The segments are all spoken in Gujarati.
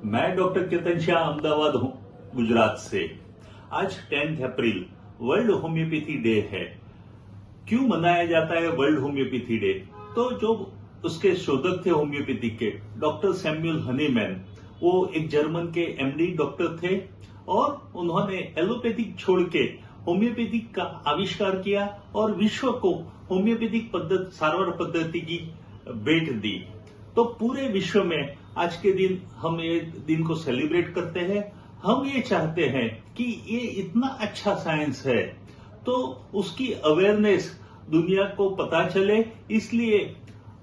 मैं डॉक्टर केतन शाह अहमदाबाद हूँ गुजरात से। आज 10 अप्रैल वर्ल्ड होम्योपैथी डे है। क्यों मनाया जाता है वर्ल्ड होम्योपैथी डे? तो जो उसके शोधक थे होम्योपैथी के डॉक्टर सैमुअल हनीमैन, वो एक जर्मन के एमडी डॉक्टर थे और उन्होंने एलोपैथिक छोड़ के होम्योपैथिक का आविष्कार किया और विश्व को होम्योपैथिक पद्धति सारवार पद्धति की भेंट दी। तो पूरे विश्व में आज के दिन हम ये दिन को सेलिब्रेट करते हैं। हम ये चाहते हैं कि ये इतना अच्छा साइंस है तो उसकी अवेयरनेस दुनिया को पता चले, इसलिए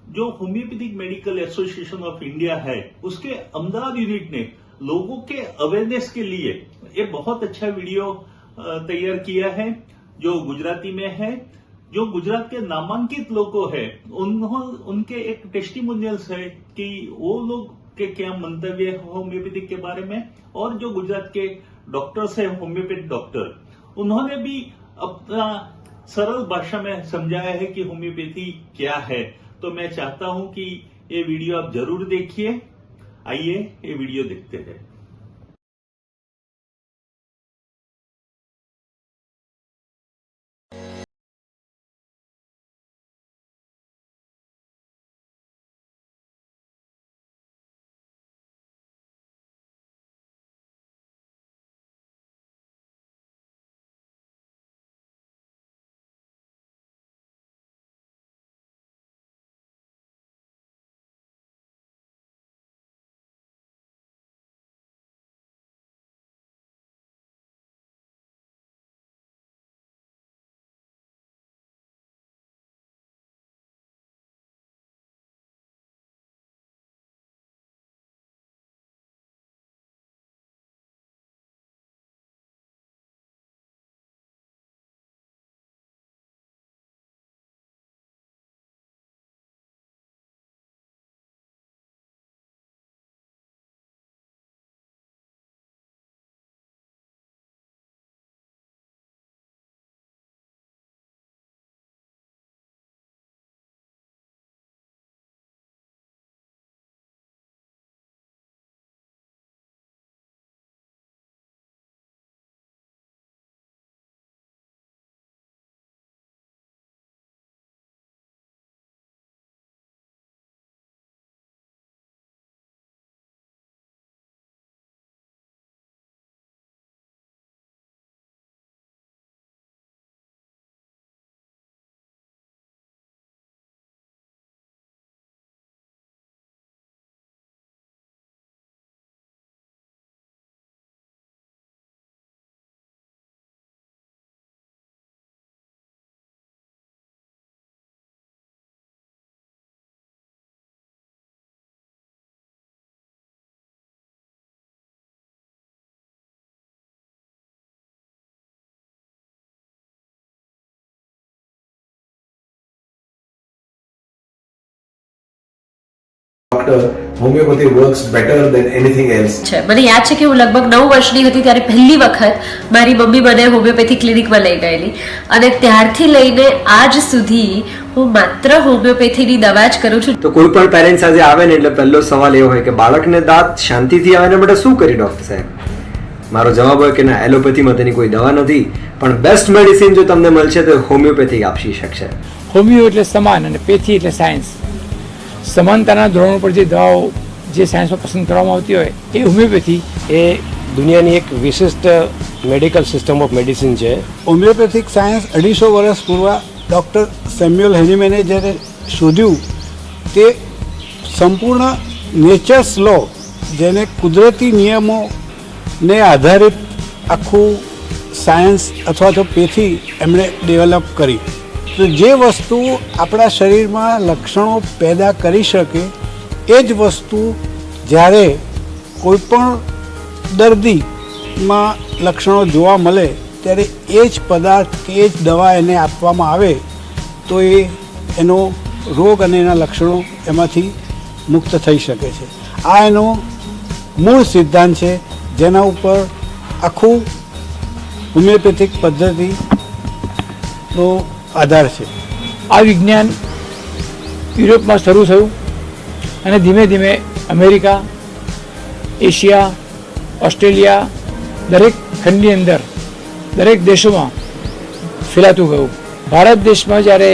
जो homeopathic medical association of India है उसके अहमदाबाद यूनिट ने लोगों के अवेयरनेस के लिए ये बहुत अच्छा वीडियो तैयार किया है जो गुजराती में है। जो गुजरात के नामांकित लोगों है उनके एक टेस्टिमोनियल्स है कि वो लोग के क्या मंतव्य है होम्योपैथिक के बारे में, और जो गुजरात के डॉक्टर्स है होम्योपैथ डॉक्टर, उन्होंने भी अपना सरल भाषा में समझाया है कि होम्योपैथी क्या है। तो मैं चाहता हूं कि ये वीडियो आप जरूर देखिए। आइए ये वीडियो देखते हैं। Homeopathy works better than anything else છે। મને યાદ છે કે હું લગભગ 9 વર્ષની હતી ત્યારે પહેલી વખત મારી મમ્મી મને હોમિયોપેથી ક્લિનિકમાં લઈ ગયેલી અને ત્યારથી લઈને આજ સુધી હું માત્ર હોમિયોપેથીની દવા જ કરું છું। તો કોઈ પણ પેરેન્ટ્સ આજે આવે ને એટલે પહેલો સવાલ એવો હોય કે બાળકને દાંત શાંતિથી આવે ને માટે શું કરી ડોક્ટર સાહેબ? મારો જવાબ હોય કે ના, એલોપેથીમાં તેની કોઈ દવા નથી, પણ બેસ્ટ મેડિસિન જો તમને મળશે તો હોમિયોપેથી આપી શકશે। હોમિયો એટલે સમાન અને પેથી એટલે સાયન્સ। સમાનતાના ધોરણો પર જે દવાઓ જે સાયન્સમાં પસંદ કરવામાં આવતી હોય એ હોમિયોપેથી એ દુનિયાની એક વિશિષ્ટ મેડિકલ સિસ્ટમ ઓફ મેડિસિન છે। હોમિયોપેથિક સાયન્સ 250 વર્ષ પૂર્વ ડૉક્ટર સેમ્યુઅલ હેનીમેને જ્યારે શોધ્યું તે સંપૂર્ણ નેચર્સ લો, જેને કુદરતી નિયમોને આધારિત આખું સાયન્સ અથવા તો પેથી એમણે ડેવલપ કરી। તો જે વસ્તુ આપણા શરીરમાં લક્ષણો પેદા કરી શકે એ જ વસ્તુ જ્યારે કોઈપણ દર્દીમાં લક્ષણો જોવા મળે ત્યારે એ જ પદાર્થ કે એ જ દવા એને આપવામાં આવે તો એનો રોગ અને એના લક્ષણો એમાંથી મુક્ત થઈ શકે છે। આ એનો મૂળ સિદ્ધાંત છે જેના ઉપર આખું હોમિયોપેથિક પદ્ધતિનો આધાર છે। આ વિજ્ઞાન યુરોપમાં શરૂ થયું અને ધીમે ધીમે અમેરિકા, એશિયા, ઓસ્ટ્રેલિયા, દરેક ખંડની અંદર દરેક દેશોમાં ફેલાતું ગયું. ભારત દેશમાં જ્યારે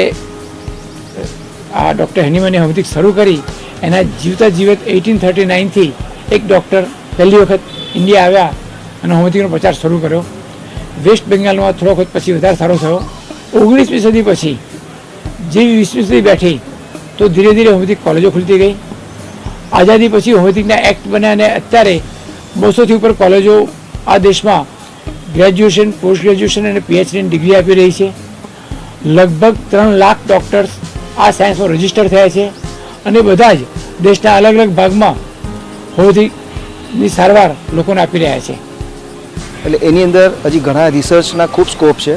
આ ડૉક્ટર હેનીમને હોમિયોપેથિક શરૂ કરી, એના જીવતા જીવત 1839થી એક ડૉક્ટર પહેલી વખત ઇન્ડિયા આવ્યા અને હોમિયોપેથિકનો પ્રચાર શરૂ કર્યો. વેસ્ટ બેંગાલમાં થોડો વખત પછી વધારે સારો થયો. 19મી સદી પછી જેવી 20મી સદી બેઠી તો ધીરે ધીરે હોમિયોપેથિક કોલેજો ખુલતી ગઈ. આઝાદી પછી હોમિયોપેથિકના એક્ટ બન્યા અને અત્યારે 200થી ઉપર કોલેજો આ દેશમાં ગ્રેજ્યુએશન, પોસ્ટ ગ્રેજ્યુએશન અને પીએચડીની ડિગ્રી આપી રહી છે. લગભગ 3 લાખ ડૉક્ટર્સ આ સાયન્સમાં રજીસ્ટર થયા છે અને બધા જ દેશના અલગ અલગ ભાગમાં હોમિયોપેથિકની સારવાર લોકોને આપી રહ્યા છે. એટલે એની અંદર હજી ઘણા રિસર્ચના ખૂબ સ્કોપ છે.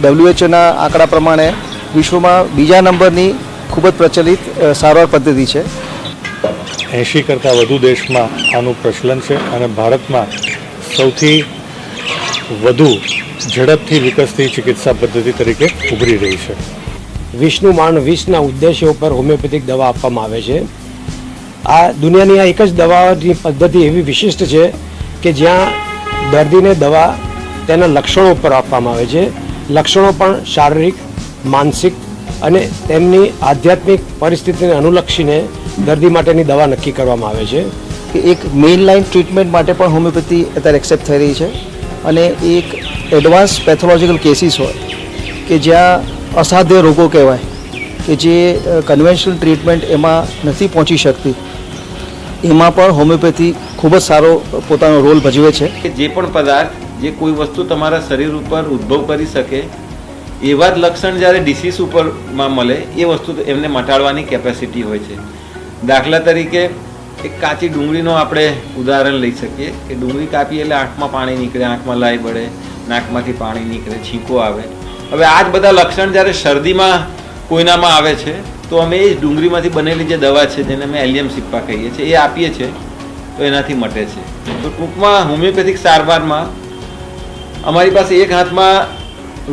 WHO આંકડા પ્રમાણે વિશ્વમાં બીજા નંબરની ખૂબ જ પ્રચલિત સારવાર પદ્ધતિ છે. 80 કરતાં વધુ દેશમાં આનું પ્રચલન છે અને ભારતમાં સૌથી વધુ ઝડપથી વિકસતી ચિકિત્સા પદ્ધતિ તરીકે ઉભરી રહી છે. વિષનું માણ 20ના ઉદ્દેશ્યો ઉપર હોમિયોપેથિક દવા આપવામાં આવે છે. આ દુનિયાની આ એક જ દવાની પદ્ધતિ એવી વિશિષ્ટ છે કે જ્યાં દર્દીને દવા તેના લક્ષણો ઉપર આપવામાં આવે છે. લક્ષણો પણ શારીરિક, માનસિક અને તેમની આધ્યાત્મિક પરિસ્થિતિને અનુલક્ષીને દર્દી માટેની દવા નક્કી કરવામાં આવે છે. એક મેઇન લાઇન ટ્રીટમેન્ટ માટે પણ હોમિયોપેથી અત્યારે એક્સેપ્ટ થઈ રહી છે અને એક એડવાન્સ પેથોલોજીકલ કેસીસ હોય કે જ્યાં અસાધ્ય રોગો કહેવાય કે જે કન્વેન્શનલ ટ્રીટમેન્ટ એમાં નથી પહોંચી શકતી, એમાં પણ હોમિયોપેથી ખૂબ જ સારો પોતાનો રોલ ભજવે છે. કે જે પણ પદાર્થ જે કોઈ વસ્તુ તમારા શરીર ઉપર ઉદ્ભવ કરી શકે એવા જ લક્ષણ જ્યારે ડિસીઝ ઉપરમાં મળે એ વસ્તુ એમને મટાડવાની કેપેસિટી હોય છે. દાખલા તરીકે એક કાચી ડુંગળીનો આપણે ઉદાહરણ લઈ શકીએ કે ડુંગળી કાપીએ એટલે આંખમાં પાણી નીકળે, આંખમાં લાઈ બળે, નાકમાંથી પાણી નીકળે, છીંકો આવે. હવે આ જ બધા લક્ષણ જ્યારે શરદીમાં કોઈનામાં આવે છે તો અમે એ ડુંગળીમાંથી બનેલી જે દવા છે જેને અમે એલિયમ સિપ્પા કહીએ છીએ એ આપીએ છીએ તો એનાથી મટે છે. તો ટૂંકમાં હોમિયોપેથિક સારવારમાં અમારી પાસે એક હાથમાં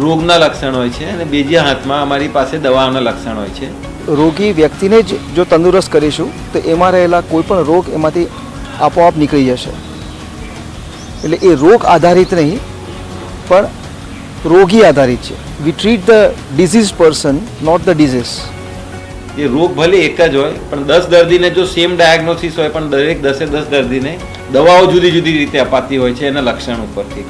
રોગના લક્ષણ હોય છે અને બીજા હાથમાં અમારી પાસે દવાઓના લક્ષણ હોય છે. રોગી વ્યક્તિને જ જો તંદુરસ્ત કરીશું તો એમાં રહેલા કોઈ પણ રોગ એમાંથી આપોઆપ નીકળી જશે. એટલે એ રોગ આધારિત નહીં પણ રોગી આધારિત છે. We treat the disease person, not the disease. એ રોગ ભલે એક જ હોય પણ 10 દર્દીને જો સેમ ડાયગ્નોસિસ હોય પણ દરેક 10 દર્દીને દવાઓ જુદી જુદી રીતે અપાતી હોય છે એના લક્ષણ ઉપરથી.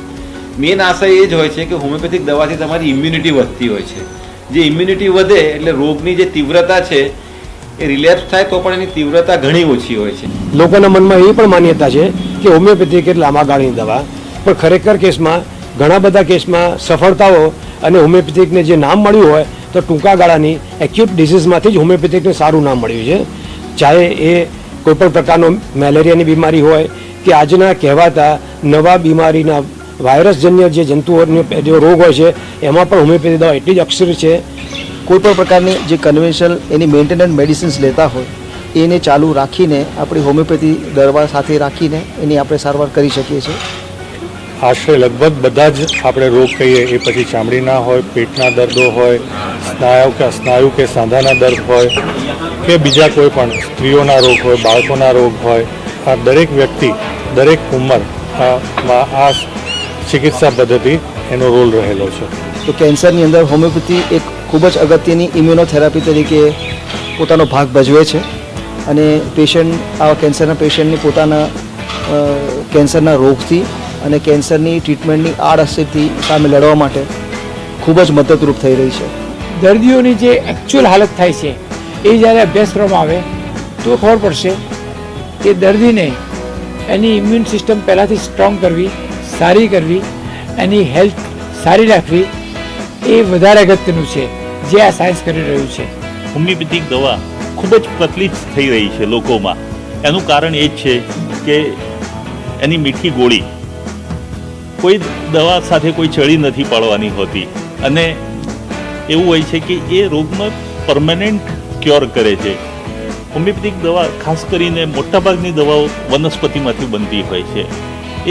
મેઇન આશય એ જ હોય છે કે હોમિયોપેથિક દવાથી તમારી ઇમ્યુનિટી વધતી હોય છે. જે ઇમ્યુનિટી વધે એટલે રોગની જે તીવ્રતા છે એ રિલેપ્સ થાય તો પણ એની તીવ્રતા ઘણી ઓછી હોય છે. લોકોના મનમાં એ પણ માન્યતા છે કે હોમિયોપેથિક એટલે લાંબા ગાળાની દવા, પણ ખરેખર કેસમાં ઘણા બધા કેસમાં સફળતાઓ અને હોમિયોપેથિકને જે નામ મળ્યું હોય તો ટૂંકા ગાળાની એક્યુટ ડિસીઝમાંથી જ હોમિયોપેથિકને સારું નામ મળ્યું છે. ચાહે એ કોઈપણ પ્રકારનો મેલેરિયાની બીમારી હોય કે આજના કહેવાતા નવા બીમારીના વાયરસજન્ય જે જંતુઓનો જે રોગ હોય છે એમાં પણ હોમિયોપેથી દવા એટલી જ અક્ષર છે. કોઈ પણ પ્રકારની જે કન્વેન્શનલ એની મેન્ટેનન્સ મેડિસિન્સ લેતા હોય એને ચાલુ રાખીને આપણી હોમિયોપેથી દવા સાથે રાખીને એની આપણે સારવાર કરી શકીએ છીએ. આશરે લગભગ બધા જ આપણે રોગ કહીએ એ પછી ચામડીના હોય, પેટના દર્દો હોય, સ્નાયુ કે સાંધાના દર્દ હોય કે બીજા કોઈ પણ સ્ત્રીઓના રોગ હોય, બાળકોના રોગ હોય, આ દરેક વ્યક્તિ દરેક ઉંમરમાં આ ચિકિત્સા પદ્ધતિ એનો રોલ રહેલો છે. તો કેન્સરની અંદર હોમિયોપેથી એક ખૂબ જ અગત્યની ઇમ્યુનોથેરાપી તરીકે પોતાનો ભાગ ભજવે છે અને પેશન્ટ આવા કેન્સરના પેશન્ટની પોતાના કેન્સરના રોગથી અને કેન્સરની ટ્રીટમેન્ટની આડઅસરથી સામે લડવા માટે ખૂબ જ મદદરૂપ થઈ રહી છે. દર્દીઓની જે એકચ્યુઅલ હાલત થાય છે એ જ્યારે અભ્યાસ કરવામાં આવે તો ખબર પડશે કે દર્દીને એની ઇમ્યુન સિસ્ટમ પહેલાંથી સ્ટ્રોંગ કરવી, સારી કરવી, એની હેલ્થ સારી રાખવી એ વધારે અગત્યનું છે જે આ સાયન્સ કરી રહ્યું છે. હોમિયોપેથિક દવા ખૂબ જ પ્રચલિત થઈ રહી છે લોકોમાં. એનું કારણ એ જ છે કે એની મીઠી ગોળી કોઈ દવા સાથે કોઈ ચડી નથી પાડવાની હોતી અને એવું હોય છે કે એ રોગમાં પરમેનન્ટ ક્યોર કરે છે. હોમિયોપેથિક દવા ખાસ કરીને મોટાભાગની દવાઓ વનસ્પતિમાંથી બનતી હોય છે,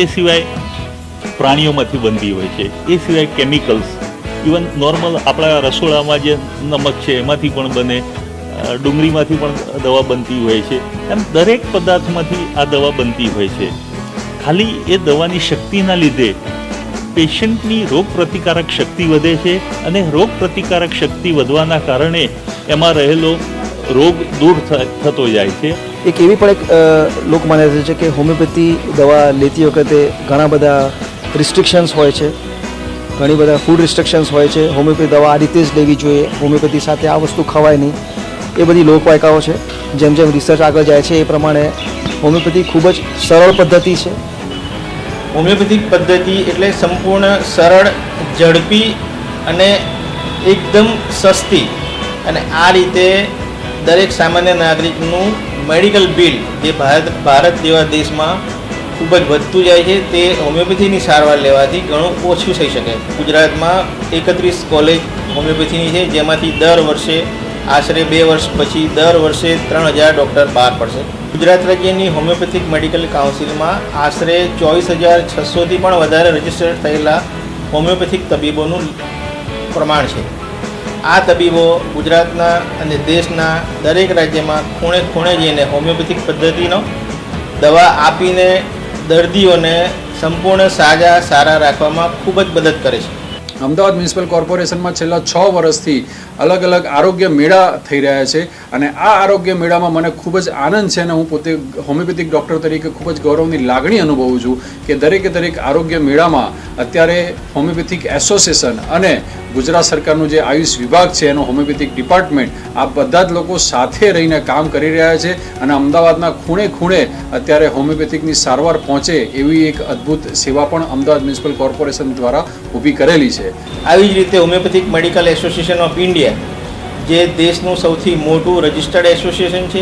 એ સિવાય પ્રાણીઓમાંથી બનતી હોય છે, એ સિવાય કેમિકલ્સ, ઇવન નોર્મલ આપણા રસોડામાં જે નમક છે એમાંથી પણ બને, ડુંગળીમાંથી પણ દવા બનતી હોય છે. એમ દરેક પદાર્થમાંથી આ દવા બનતી હોય છે. ખાલી એ દવાની શક્તિના લીધે પેશન્ટની રોગ પ્રતિકારક શક્તિ વધે છે અને રોગ પ્રતિકારક શક્તિ વધવાના કારણે એમાં રહેલો રોગ દૂર થતો જાય છે. એક એવી પણ એક લોકમાન્યતા છે કે હોમિયોપેથી દવા લેતી વખતે ઘણા બધા રિસ્ટ્રિક્શન્સ હોય છે, ઘણી બધા ફૂડ રિસ્ટ્રિક્શન્સ હોય છે. હોમિયોપેથી દવા આ રીતે જ લેવી જોઈએ, હોમિયોપેથી સાથે આ વસ્તુ ખવાય નહીં, એ બધી લોકવાયકાઓ છે. જેમ જેમ રિસર્ચ આગળ જાય છે એ પ્રમાણે હોમિયોપેથી ખૂબ જ સરળ પદ્ધતિ છે. હોમિયોપેથિક પદ્ધતિ એટલે સંપૂર્ણ સરળ, ઝડપી અને એકદમ સસ્તી. અને આ રીતે દરેક સામાન્ય નાગરિકનું મેડિકલ બિલ જે ભારત જેવા દેશમાં ખૂબ જ વધતું જાય છે તે હોમિયોપેથીની સારવાર લેવાથી ઘણું ઓછું થઈ શકે. ગુજરાતમાં 31 કોલેજ હોમિયોપેથીની છે, જેમાંથી દર વર્ષે આશરે 2 વર્ષ પછી દર વર્ષે 3000 ડૉક્ટર બહાર પડશે. ગુજરાત રાજ્યની હોમિયોપેથિક મેડિકલ કાઉન્સિલમાં આશરે 24,600થી પણ વધારે રજિસ્ટર્ડ થયેલા હોમિયોપેથિક તબીબોનું પ્રમાણ છે. આ તબીબો ગુજરાતના અને દેશના દરેક રાજ્યમાં ખૂણે ખૂણે જઈને હોમિયોપેથિક પદ્ધતિનો દવા આપીને દર્દીઓને સંપૂર્ણ સારા રાખવામાં ખૂબ જ મદદ કરે છે. અમદાવાદ મ્યુનિસિપલ કોર્પોરેશનમાં છેલ્લા 6 વર્ષથી અલગ અલગ આરોગ્ય મેળા થઈ રહ્યા છે અને આ આરોગ્ય મેળામાં મને ખૂબ જ આનંદ છે અને હું પોતે હોમિયોપેથિક ડૉક્ટર તરીકે ખૂબ જ ગૌરવની લાગણી અનુભવું છું કે દરેક આરોગ્ય મેળામાં અત્યારે હોમિયોપેથિક એસોસિએશન અને ગુજરાત સરકારનું જે આયુષ વિભાગ છે એનો હોમિયોપેથિક ડિપાર્ટમેન્ટ આ બધા જ લોકો સાથે રહીને કામ કરી રહ્યા છે અને અમદાવાદના ખૂણે ખૂણે અત્યારે હોમિયોપેથિકની સારવાર પહોંચે એવી એક અદ્ભુત સેવા પણ અમદાવાદ મ્યુનિસિપલ કોર્પોરેશન દ્વારા ઊભી કરેલી છે. આવી જ રીતે homeopathic medical association of India જે દેશનું સૌથી મોટું રજિસ્ટર્ડ એસોસિએશન છે,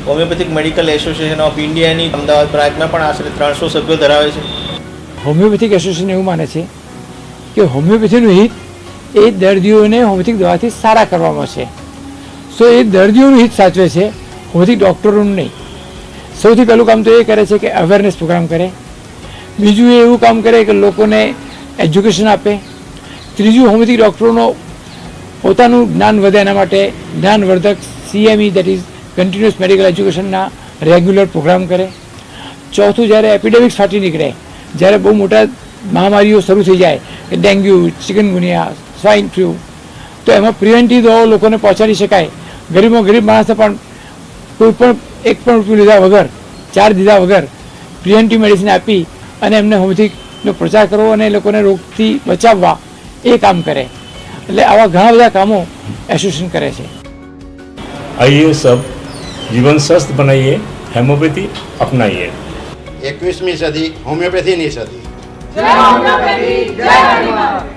હોમિયોપેથિક મેડિકલ એસોસિએશન ઓફ ઇન્ડિયાની અમદાવાદ બ્રાન્ચમાં પણ આશરે 300 સભ્યો ધરાવે છે. હોમિયોપેથિક એસોસિએશન એવું માને છે કે હોમિયોપેથીનું હિત એ દર્દીઓને હોમિયોપેથિક દવાથી સારા કરવામાં છે. સો એ દર્દીઓનું હિત સાચવે છે, હોમિયોપેથિક ડૉક્ટરોનું નહીં. સૌથી પહેલું કામ તો એ કરે છે કે અવેરનેસ પ્રોગ્રામ કરે. બીજું એ એવું કામ કરે કે લોકોને એજ્યુકેશન આપે. ત્રીજું હોમિયોપેથિક ડૉક્ટરોનો પોતાનું જ્ઞાન વધે એના માટે જ્ઞાનવર્ધક CME that is continuous medical એજ્યુકેશનના રેગ્યુલર પ્રોગ્રામ કરે. ચોથું જ્યારે એપિડેમિક્સ ફાટી નીકળે, જ્યારે બહુ મોટા મહામારીઓ શરૂ થઈ જાય કે ડેન્ગ્યુ, ચિકનગુનિયા, સ્વાઇન ફ્લૂ, તો એમાં પ્રિવેન્ટિવ દવાઓ લોકોને પહોંચાડી શકાય. ગરીબમાં ગરીબ માણસને પણ કોઈ પણ એક પણ રૂપિયો લીધા વગર, ચાર્જ દીધા વગર પ્રિવેન્ટિવ મેડિસિન આપી અને એમને હોમિયોપેથિકનો પ્રચાર કરવો અને લોકોને રોગથી બચાવવા એ કામ કરે. એટલે આવા ઘણા બધા કામો એસોસિએશન કરે છે. आइए सब जीवन स्वस्थ बनाइए, होम्योपैथी अपनाइए. 21મી સદી હોમિયોપેથીની સદી. જય હોમિયોપેથી, જય હનુમાન.